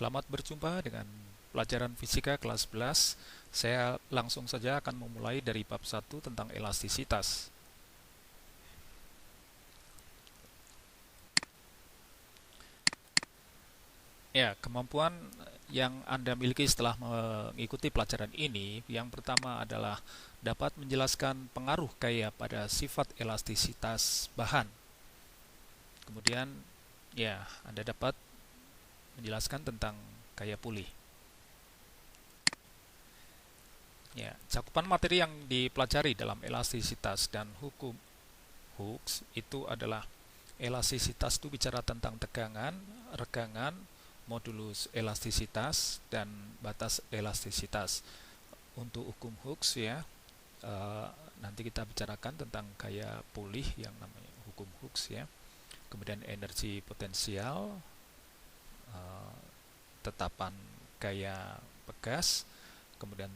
Selamat berjumpa dengan pelajaran fisika kelas 11. Saya langsung saja akan memulai dari bab 1 tentang elastisitas. Ya, kemampuan yang Anda miliki setelah mengikuti pelajaran ini, yang pertama adalah dapat menjelaskan pengaruh gaya pada sifat elastisitas bahan. Kemudian, ya, Anda dapat menjelaskan tentang gaya pulih. Ya, cakupan materi yang dipelajari dalam elastisitas dan hukum Hooke itu adalah elastisitas itu bicara tentang tegangan, regangan, modulus elastisitas dan batas elastisitas. Untuk hukum Hooke ya, nanti kita bicarakan tentang gaya pulih yang namanya hukum Hooke ya. Kemudian energi potensial, tetapan gaya pegas, kemudian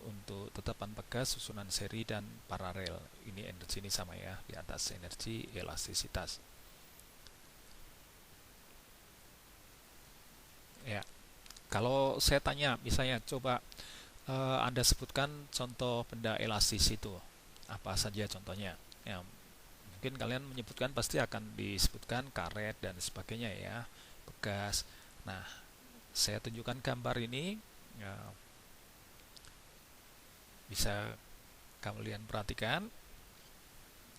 untuk tetapan pegas, susunan seri dan paralel. Ini energi ini sama ya, di atas energi elastisitas. Ya, kalau saya tanya, misalnya coba Anda sebutkan contoh benda elastis itu, apa saja contohnya? Ya, mungkin kalian menyebutkan pasti akan disebutkan karet dan sebagainya ya, pegas. Nah, saya tunjukkan gambar ini. Ya, bisa kalian perhatikan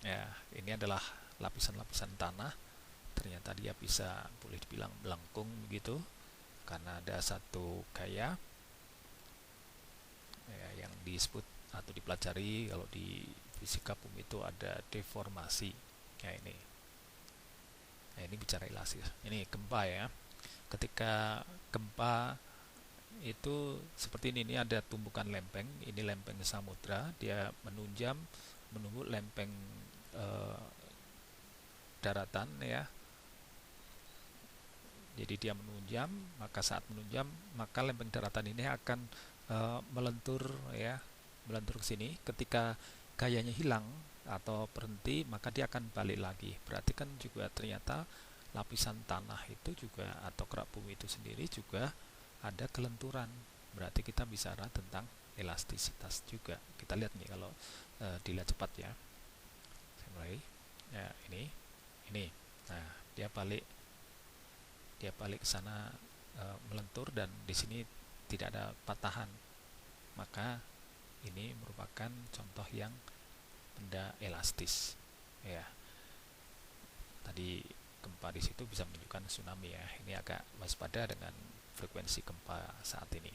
ya, ini adalah lapisan-lapisan tanah. Ternyata dia bisa boleh dibilang melengkung begitu karena ada satu gaya ya, yang disebut atau dipelajari kalau di fisika bumi itu ada deformasi ya. Ini bicara elastis, ini gempa ya. Ketika gempa itu seperti ini ada tumbukan lempeng, ini lempeng samudra, dia menunjam menunggu lempeng daratan ya. Jadi dia menunjam, maka saat menunjam maka lempeng daratan ini akan melentur ya, melentur ke sini. Ketika gayanya hilang atau berhenti, maka dia akan balik lagi. Berarti kan juga ternyata lapisan tanah itu juga atau kerak bumi itu sendiri juga ada kelenturan. Berarti kita bicara tentang elastisitas juga. Kita lihat nih kalau dilihat cepat ya. Saya mulai. Ya, ini. Nah, dia balik ke sana melentur dan di sini tidak ada patahan. Maka ini merupakan contoh yang benda elastis. Ya. Tadi gempa di situ bisa menunjukkan tsunami ya. Ini agak waspada dengan frekuensi gempa saat ini.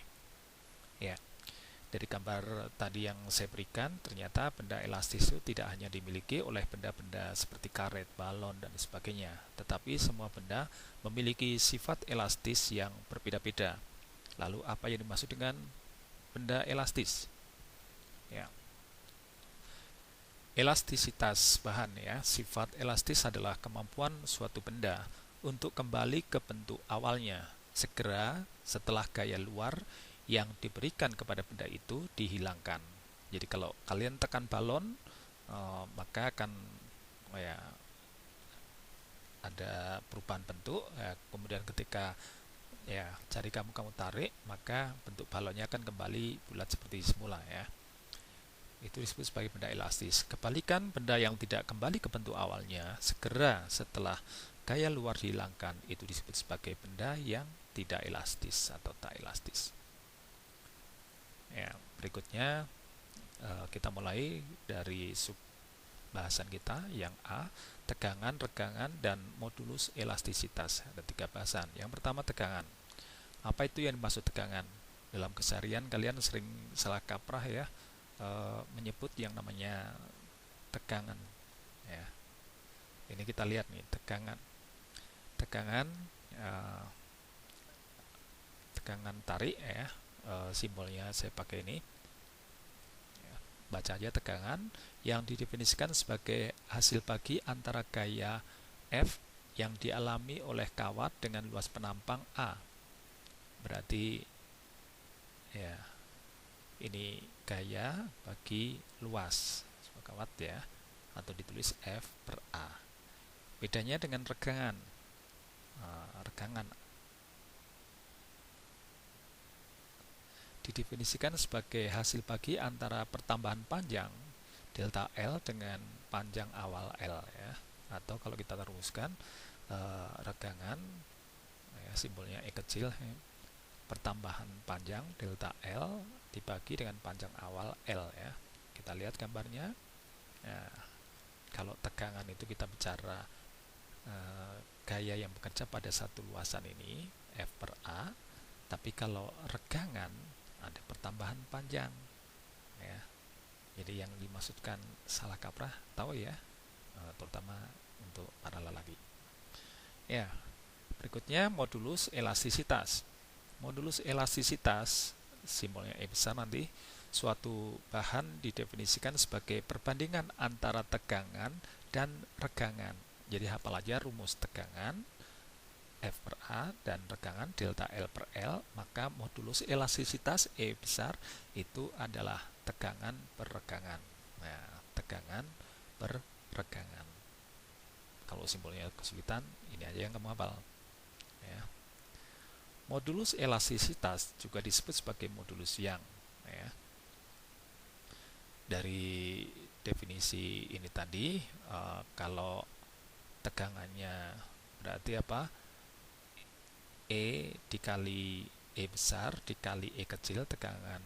Ya, dari gambar tadi yang saya berikan, ternyata benda elastis itu tidak hanya dimiliki oleh benda-benda seperti karet, balon, dan sebagainya, tetapi semua benda memiliki sifat elastis yang berbeda-beda. Lalu apa yang dimaksud dengan benda elastis? Ya, elastisitas bahan ya. Sifat elastis adalah kemampuan suatu benda untuk kembali ke bentuk awalnya segera setelah gaya luar yang diberikan kepada benda itu dihilangkan. Jadi kalau kalian tekan balon, maka akan ya, ada perubahan bentuk. Ya, kemudian ketika ya jari kamu tarik, maka bentuk balonnya akan kembali bulat seperti semula ya. Itu disebut sebagai benda elastis. Kebalikan, benda yang tidak kembali ke bentuk awalnya segera setelah gaya luar dihilangkan, itu disebut sebagai benda yang tidak elastis atau tak elastis. Ya, berikutnya kita mulai dari sub bahasan kita yang A, tegangan, regangan, dan modulus elastisitas. Ada 3 bahasan. Yang pertama tegangan. Apa itu yang dimaksud tegangan? Dalam keseharian kalian sering salah kaprah ya, menyebut yang namanya tegangan. Ya. Ini kita lihat nih tegangan. Tegangan tarik ya, simbolnya saya pakai ini ya, baca aja tegangan yang didefinisikan sebagai hasil bagi antara gaya F yang dialami oleh kawat dengan luas penampang A. Berarti ya, ini gaya bagi luas kawat ya, atau ditulis F per A. Bedanya dengan regangan. Regangan didefinisikan sebagai hasil bagi antara pertambahan panjang delta L dengan panjang awal L ya. Atau kalau kita teruskan regangan ya, simbolnya E kecil ya, pertambahan panjang delta L dibagi dengan panjang awal L ya. Kita lihat gambarnya. Nah, kalau tegangan itu kita bicara gaya yang bekerja pada satu luasan ini F per A, tapi kalau regangan ada pertambahan panjang ya. Jadi yang dimaksudkan salah kaprah tahu ya, terutama untuk para lelaki. Ya, berikutnya modulus elastisitas. Modulus elastisitas, simbolnya E besar nanti, suatu bahan didefinisikan sebagai perbandingan antara tegangan dan regangan. Jadi hafal aja rumus tegangan F per A dan regangan delta L per L, maka modulus elastisitas E besar itu adalah tegangan per regangan. Nah, tegangan per regangan. Kalau simbolnya kesulitan, ini aja yang kamu hafal. Ya. Modulus elastisitas juga disebut sebagai modulus Young. Ya. Dari definisi ini tadi, kalau tegangannya berarti apa? E dikali E besar dikali E kecil, tegangan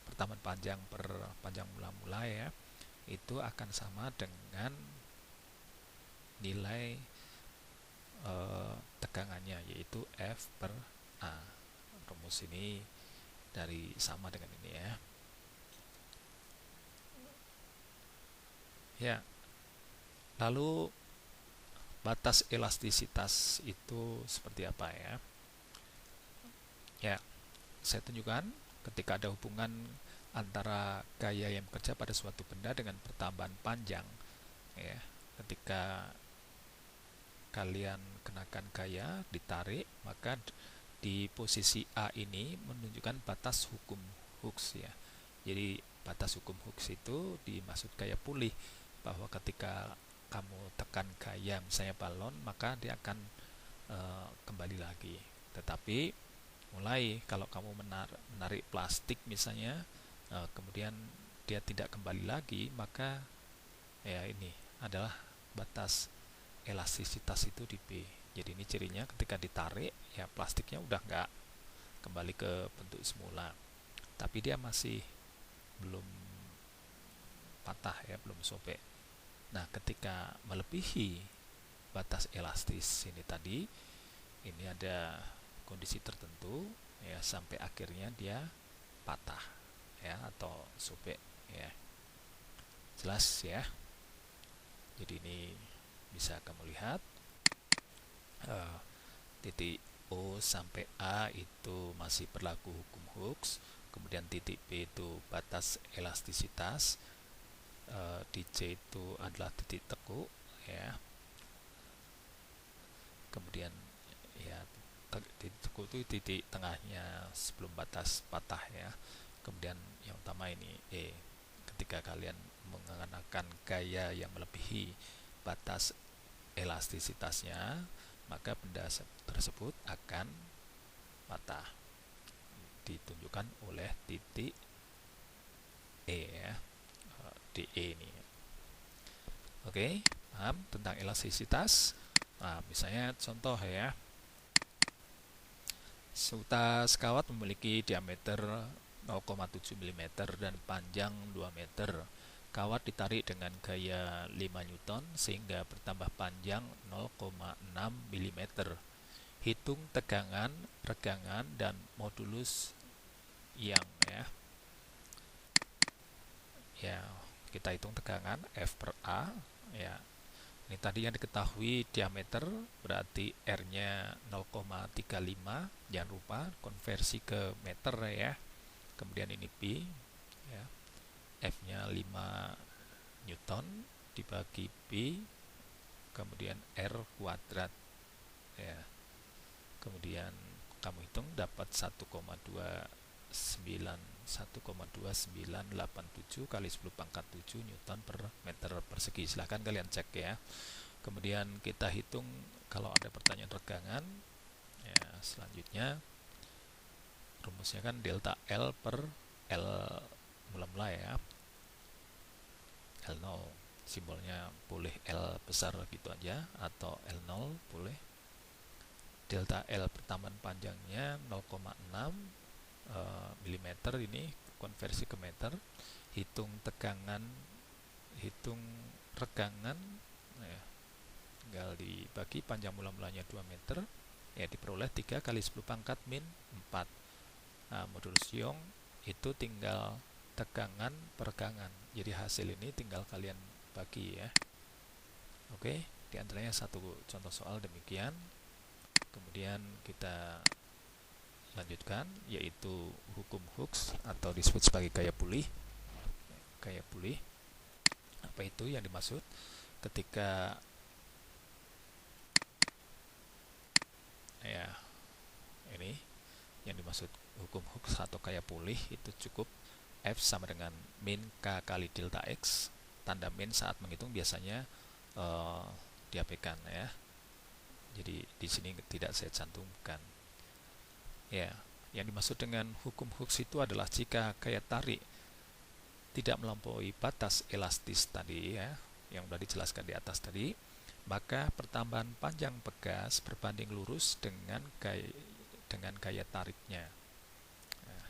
pertambahan panjang per panjang mula-mula ya, itu akan sama dengan nilai tegangannya, yaitu F per A. Rumus ini dari sama dengan ini ya. Ya. Lalu batas elastisitas itu seperti apa ya? Ya, saya tunjukkan ketika ada hubungan antara gaya yang bekerja pada suatu benda dengan pertambahan panjang ya. Ketika kalian kenakan gaya ditarik, maka di posisi A ini menunjukkan batas hukum Hooke ya. Jadi batas hukum Hooke itu dimaksud gaya pulih, bahwa ketika kamu tekan gaya misalnya balon, maka dia akan kembali lagi. Tetapi mulai kalau kamu menarik plastik misalnya, kemudian dia tidak kembali lagi, maka ya ini adalah batas elastisitas itu di B. Jadi ini cirinya ketika ditarik ya plastiknya udah nggak kembali ke bentuk semula, tapi dia masih belum patah ya, belum sobek. Nah, ketika melebihi batas elastis ini tadi, ini ada kondisi tertentu ya, sampai akhirnya dia patah ya atau sobek ya. Jelas ya. Jadi ini bisa kamu lihat titik O sampai A itu masih berlaku hukum Hooke, kemudian titik B itu batas elastisitas, di C itu adalah titik tekuk ya, kemudian ya titik tekuk itu titik tengahnya sebelum batas patah ya, kemudian yang utama ini E. Ketika kalian mengenakan gaya yang melebihi batas elastisitasnya, maka benda tersebut akan patah, ditunjukkan oleh titik E ya, DE ini. Oke, paham tentang elastisitas? Nah, misalnya contoh ya, seutas kawat memiliki diameter 0,7 mm dan panjang 2 meter. Kawat ditarik dengan gaya 5 Newton sehingga bertambah panjang 0,6 mm. Hitung tegangan, regangan, dan modulus yang ya. Ya, kita hitung tegangan F per A ya. Ini tadi yang diketahui diameter, berarti R-nya 0,35, jangan lupa konversi ke meter ya. Kemudian ini P ya. F-nya 5 Newton dibagi P, kemudian R kuadrat ya. Kemudian kamu hitung dapat 1,2987 kali 10 pangkat 7 Newton per meter persegi. Silahkan kalian cek ya. Kemudian kita hitung kalau ada pertanyaan regangan ya. Selanjutnya rumusnya kan delta L per L mula-mula ya, L0, simbolnya boleh L besar gitu aja atau L0 boleh. Delta L pertambahan panjangnya 0,6 mm, ini konversi ke meter. Hitung tegangan, hitung regangan ya, tinggal dibagi panjang mula-mulanya 2 meter ya, diperoleh 3 kali 10 pangkat min 4. Nah, modulus Young itu tinggal tegangan per regangan, jadi hasil ini tinggal kalian bagi ya. Oke, diantaranya satu contoh soal demikian. Kemudian kita lanjutkan, yaitu hukum Hooke atau disebut sebagai gaya pulih. Gaya pulih, apa itu yang dimaksud? Ketika ya ini yang dimaksud hukum Hooke atau gaya pulih itu cukup F sama dengan min K kali delta X. Tanda min saat menghitung biasanya diabaikan ya. Jadi di sini tidak saya cantumkan. Ya, yang dimaksud dengan hukum Hooke itu adalah jika gaya tarik tidak melampaui batas elastis tadi ya, yang sudah dijelaskan di atas tadi, maka pertambahan panjang pegas berbanding lurus dengan gaya tariknya. Nah,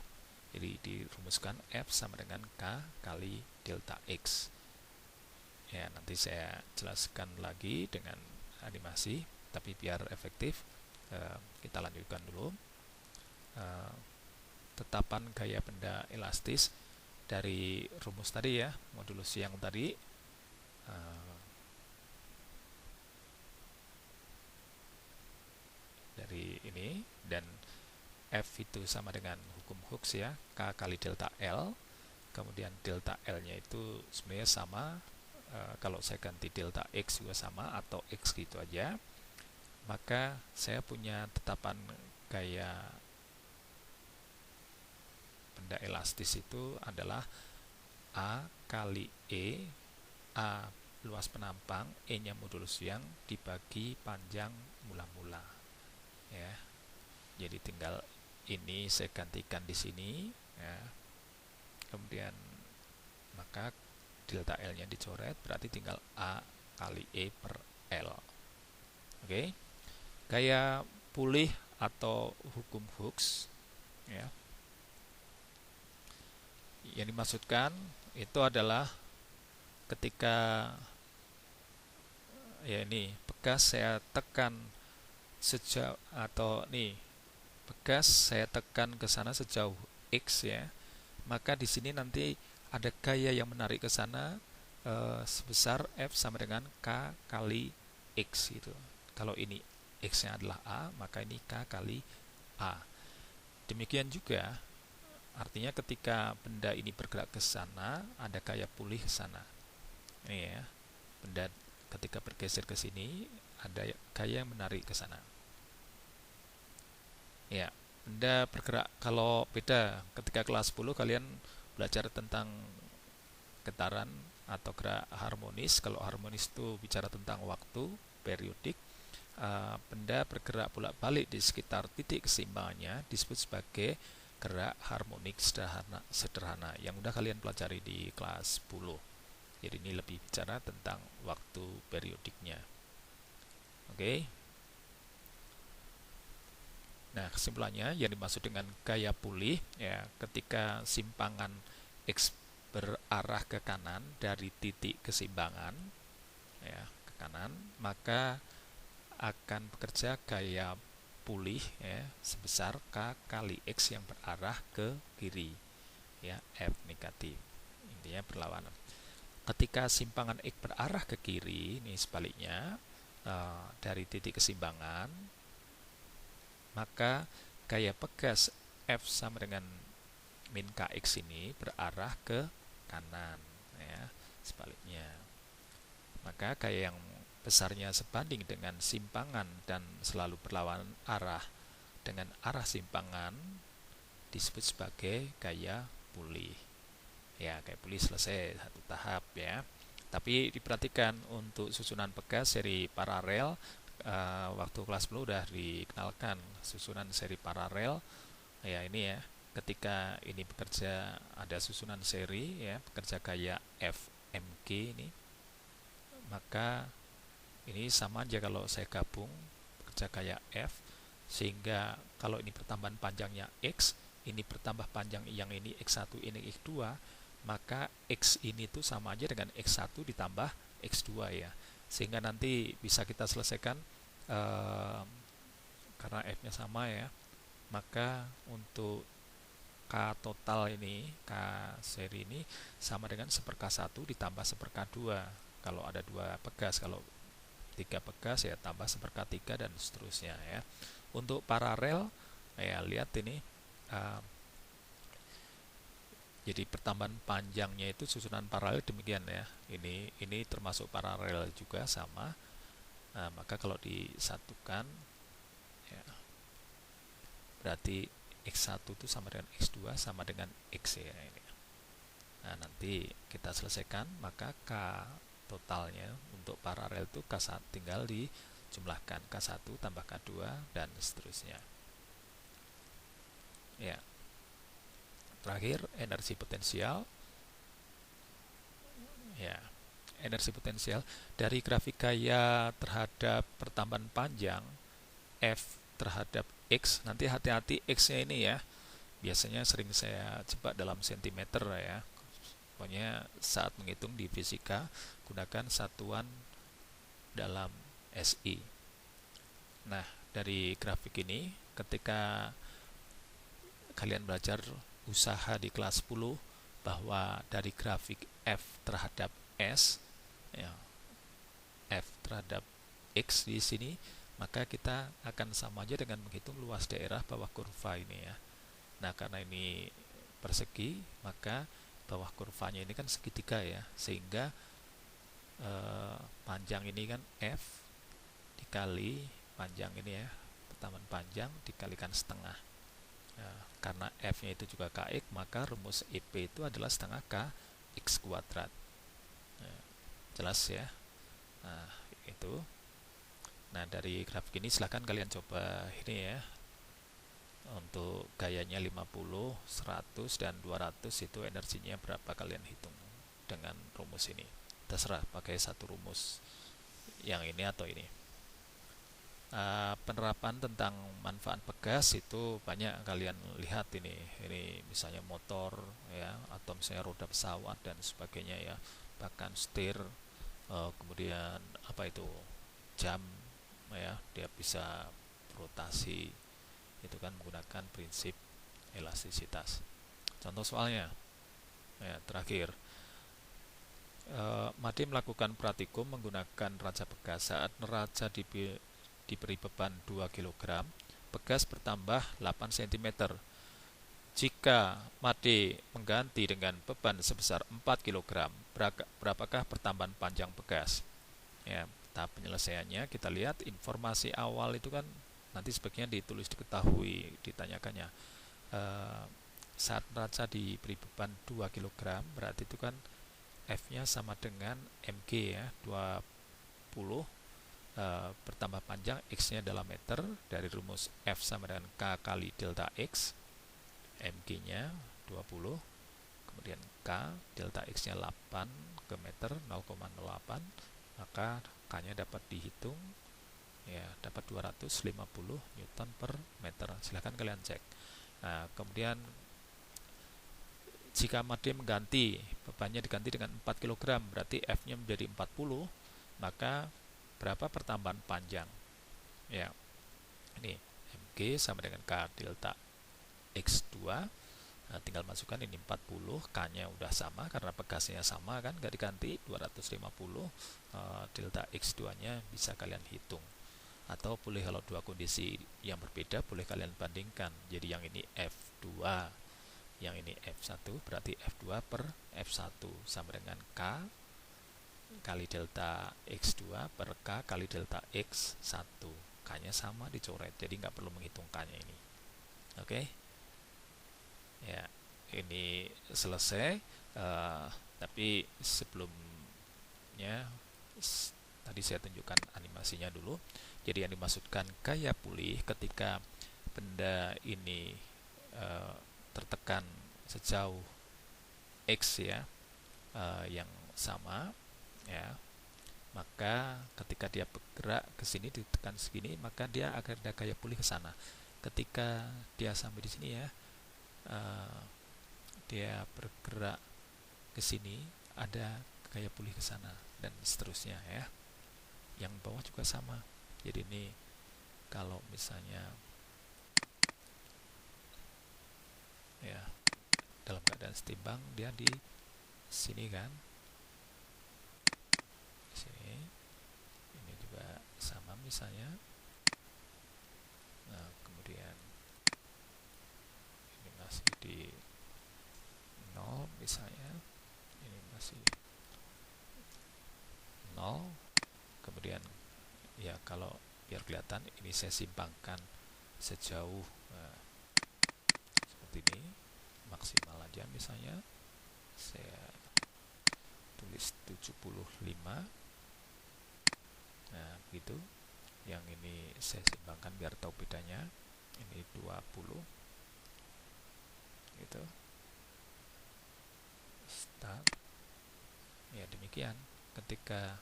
jadi dirumuskan F sama dengan K kali delta X. Ya, nanti saya jelaskan lagi dengan animasi, tapi biar efektif kita lanjutkan dulu. Tetapan gaya benda elastis dari rumus tadi ya, modulus yang tadi, dari ini, dan F itu sama dengan hukum Hooke ya, K kali delta L. Kemudian delta L-nya itu sebenarnya sama, kalau saya ganti delta X juga sama atau X gitu aja, maka saya punya tetapan gaya benda elastis itu adalah A kali E, A luas penampang, E-nya modulus Young dibagi panjang mula-mula ya. Jadi tinggal ini saya gantikan di sini ya. Kemudian maka delta L-nya dicoret, berarti tinggal A kali E per L. Oke. Gaya pulih atau hukum Hooke ya, yang dimaksudkan itu adalah ketika ya ini pegas saya tekan sejauh, atau nih pegas saya tekan ke sana sejauh X ya, maka di sini nanti ada gaya yang menarik ke sana sebesar F sama dengan K kali X gitu. Kalau ini X-nya adalah A, maka ini K kali A. Demikian juga artinya ketika benda ini bergerak ke sana, ada gaya pulih ke sana. Ini ya, benda ketika bergeser ke sini, ada gaya yang menarik ke sana. Ya, benda bergerak, kalau beda ketika kelas 10 kalian belajar tentang getaran atau gerak harmonis. Kalau harmonis itu bicara tentang waktu, periodik. Benda bergerak bolak-balik di sekitar titik keseimbangannya disebut sebagai gerak harmonik sederhana yang udah kalian pelajari di kelas 10. Jadi ini lebih bicara tentang waktu periodiknya. Oke. Nah, kesimpulannya yang dimaksud dengan gaya pulih ya, ketika simpangan X berarah ke kanan dari titik keseimbangan ya, ke kanan, maka akan bekerja gaya pulih ya, sebesar K kali X yang berarah ke kiri ya, F negatif, intinya berlawanan. Ketika simpangan X berarah ke kiri, ini sebaliknya dari titik keseimbangan, maka gaya pegas F sama dengan min Kx ini berarah ke kanan ya, sebaliknya. Maka gaya yang besarnya sebanding dengan simpangan dan selalu berlawanan arah dengan arah simpangan disebut sebagai gaya pulih. Ya, gaya pulih selesai satu tahap ya. Tapi diperhatikan untuk susunan pegas seri paralel, waktu kelas 10 udah dikenalkan susunan seri paralel Ya, ini ya, ketika ini bekerja ada susunan seri ya, bekerja kayak FMG ini, maka ini sama aja kalau saya gabung bekerja kayak F, sehingga kalau ini pertambahan panjangnya X, ini bertambah panjang yang ini X1, ini X2, maka X ini tuh sama aja dengan X1 ditambah X2 ya. Sehingga nanti bisa kita selesaikan eh, karena F-nya sama ya. Maka untuk K total ini, K seri ini sama dengan 1/K1 ditambah 1/K2 kalau ada 2 pegas. Kalau 3 pegas ya tambah 1/K3 dan seterusnya ya. Untuk paralel ya, lihat ini jadi pertambahan panjangnya itu susunan paralel demikian ya. Ini termasuk paralel juga sama. Nah, maka kalau disatukan ya, berarti X1 itu sama dengan X2 sama dengan X ya ini. Nah, nanti kita selesaikan, maka K totalnya untuk paralel itu K1 tinggal dijumlahkan K1 tambah K2 dan seterusnya. Ya. Terakhir, energi potensial. Ya, energi potensial dari grafik gaya terhadap pertambahan panjang F terhadap X. Nanti hati-hati X-nya ini ya. Biasanya sering saya coba dalam sentimeter ya. Pokoknya saat menghitung di fisika gunakan satuan dalam SI. Nah, dari grafik ini ketika kalian belajar usaha di kelas 10 bahwa dari grafik F terhadap S ya, F terhadap X di sini, maka kita akan sama aja dengan menghitung luas daerah bawah kurva ini ya. Nah, karena ini persegi, maka bawah kurvanya ini kan segitiga ya, sehingga panjang ini kan F dikali panjang ini ya, pertambahan panjang dikalikan setengah. Karena F-nya itu juga KX, maka rumus EP itu adalah setengah KX kuadrat. Jelas ya. Nah, itu. Nah, dari grafik ini silahkan kalian coba ini ya. Untuk gayanya 50, 100, dan 200 itu energinya berapa kalian hitung dengan rumus ini. Terserah pakai satu rumus yang ini atau ini. Penerapan tentang manfaat pegas itu banyak kalian lihat ini misalnya motor ya, atau misalnya roda pesawat dan sebagainya ya, bahkan setir, kemudian apa itu jam ya, dia bisa rotasi itu kan menggunakan prinsip elastisitas. Contoh soalnya ya, terakhir Made melakukan praktikum menggunakan raja pegas. Saat neraca diberi beban 2 kg, pegas bertambah 8 cm. Jika Made mengganti dengan beban sebesar 4 kg, berapakah pertambahan panjang pegas? Ya, tahap penyelesaiannya kita lihat informasi awal itu kan nanti sebaiknya ditulis diketahui, ditanyakannya. Saat neraca diberi beban 2 kg, berarti itu kan F-nya sama dengan mg ya, 20 bertambah panjang X-nya dalam meter dari rumus F sama dengan K kali delta X, mg-nya 20, kemudian K delta X-nya 8 ke meter 0,08, maka K-nya dapat dihitung ya, dapat 250 Newton per meter. Silahkan kalian cek. Nah, kemudian jika Made mengganti bebannya diganti dengan 4 kg, berarti F-nya menjadi 40, maka berapa pertambahan panjang? Ya, ini mg sama dengan K delta X2. Nah, tinggal masukkan ini 40, K-nya udah sama karena pegasnya sama kan, nggak diganti, 250. Delta X2-nya bisa kalian hitung. Atau boleh kalau dua kondisi yang berbeda boleh kalian bandingkan. Jadi yang ini F2, yang ini F1, berarti F2 per F1 sama dengan K kali delta X2 per K kali delta X1. K-nya sama dicoret, jadi nggak perlu menghitung K-nya ini. Oke. Ya, ini selesai. Tapi sebelumnya tadi saya tunjukkan animasinya dulu. Jadi yang dimaksudkan gaya pulih ketika benda ini eh, tertekan sejauh X ya, yang sama ya, maka ketika dia bergerak ke sini ditekan segini, maka dia akan ada gaya pulih ke sana. Ketika dia sampai di sini ya, dia bergerak ke sini, ada gaya pulih ke sana, dan seterusnya ya. Yang bawah juga sama. Jadi ini kalau misalnya ya dalam keadaan setimbang, dia di sini kan, di sini. Ini juga sama misalnya. Nah, kemudian ini masih di 0 misalnya. Ini masih 0. Kemudian ya kalau biar kelihatan, ini saya simpangkan sejauh seperti ini, maksimal aja misalnya. Saya tulis 75. Nah, begitu. Yang ini saya simpangkan biar tahu bedanya. Ini 20. Gitu. Start. Ya, demikian. Ketika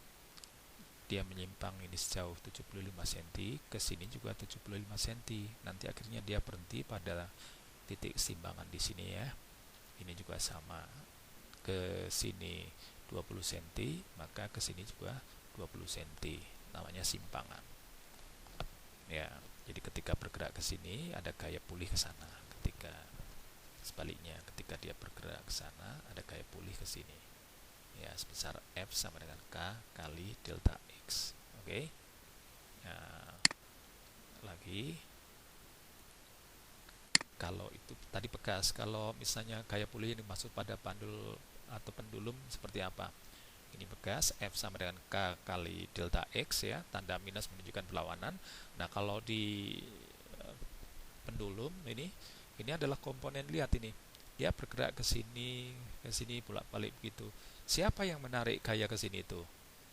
dia menyimpang ini sejauh 75 cm, ke sini juga 75 cm. Nanti akhirnya dia berhenti pada titik keseimbangan di sini ya. Ini juga sama. Ke sini 20 cm, maka ke sini juga 20 cm. Namanya simpangan. Ya, jadi ketika bergerak ke sini ada gaya pulih ke sana. Ketika sebaliknya, ketika dia bergerak ke sana ada gaya pulih ke sini. Ya, sebesar F sama dengan K kali delta X. Oke. Nah, lagi kalau itu tadi bekas, kalau misalnya gaya pulih yang dimaksud pada pandul atau pendulum seperti apa? Ini bekas, F sama dengan K kali delta X ya, tanda minus menunjukkan perlawanan. Nah, kalau di pendulum ini adalah komponen, lihat ini. Dia bergerak ke sini bolak-balik begitu. Siapa yang menarik gaya ke sini itu?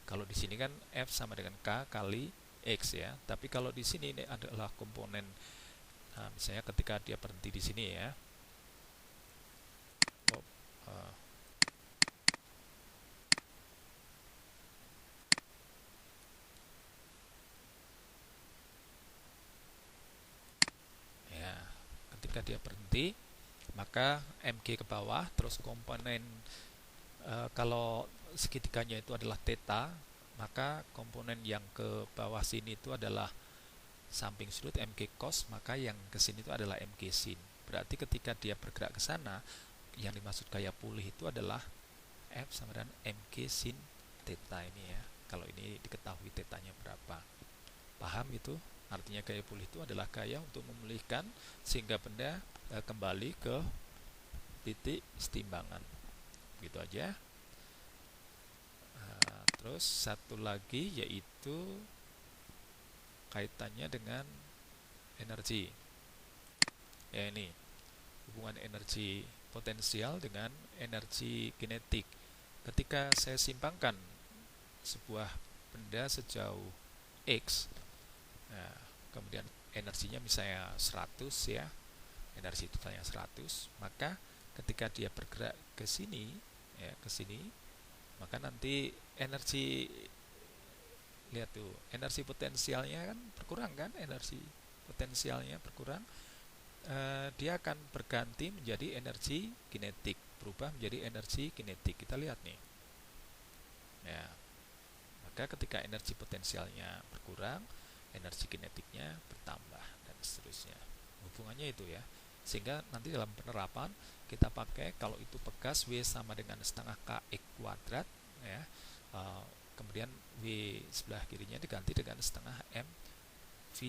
Kalau di sini kan F sama dengan K kali X ya. Tapi kalau di sini ini adalah komponen. Nah, misalnya ketika dia berhenti di sini ya. Ya, ketika dia berhenti, maka MG ke bawah, terus komponen kalau segitiganya itu adalah theta, maka komponen yang ke bawah sini itu adalah samping sudut MG cos, maka yang ke sini itu adalah MG sin. Berarti ketika dia bergerak ke sana, yang dimaksud gaya pulih itu adalah F sama dengan MG sin theta ini ya. Kalau ini diketahui tetanya berapa. Paham itu? Artinya gaya pulih itu adalah gaya untuk memulihkan sehingga benda kembali ke titik setimbangan. Gitu aja. Terus satu lagi yaitu kaitannya dengan energi. Ya, ini hubungan energi potensial dengan energi kinetik. Ketika saya simpangkan sebuah benda sejauh X, nah, kemudian energinya misalnya 100 ya, energi totalnya 100, maka ketika dia bergerak ke sini ya, ke sini, maka nanti energi, lihat tuh, energi potensialnya kan berkurang kan, energi potensialnya berkurang. Dia akan berganti menjadi energi kinetik, berubah menjadi energi kinetik. Kita lihat nih ya, maka ketika energi potensialnya berkurang, energi kinetiknya bertambah, dan seterusnya. Hubungannya itu ya, sehingga nanti dalam penerapan kita pakai, kalau itu bekas W sama dengan setengah kx kuadrat ya, kemudian W sebelah kirinya diganti dengan setengah m v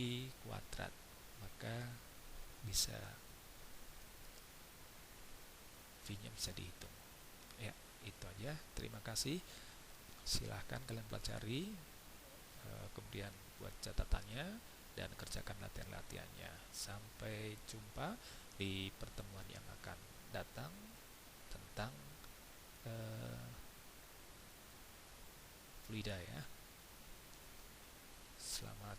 kuadrat, maka bisa V-nya bisa dihitung ya. Itu aja, terima kasih, silahkan kalian pelajari, kemudian buat catatannya dan kerjakan latihan-latihannya. Sampai jumpa di pertemuan yang akan datang tentang fluida ya. Selamat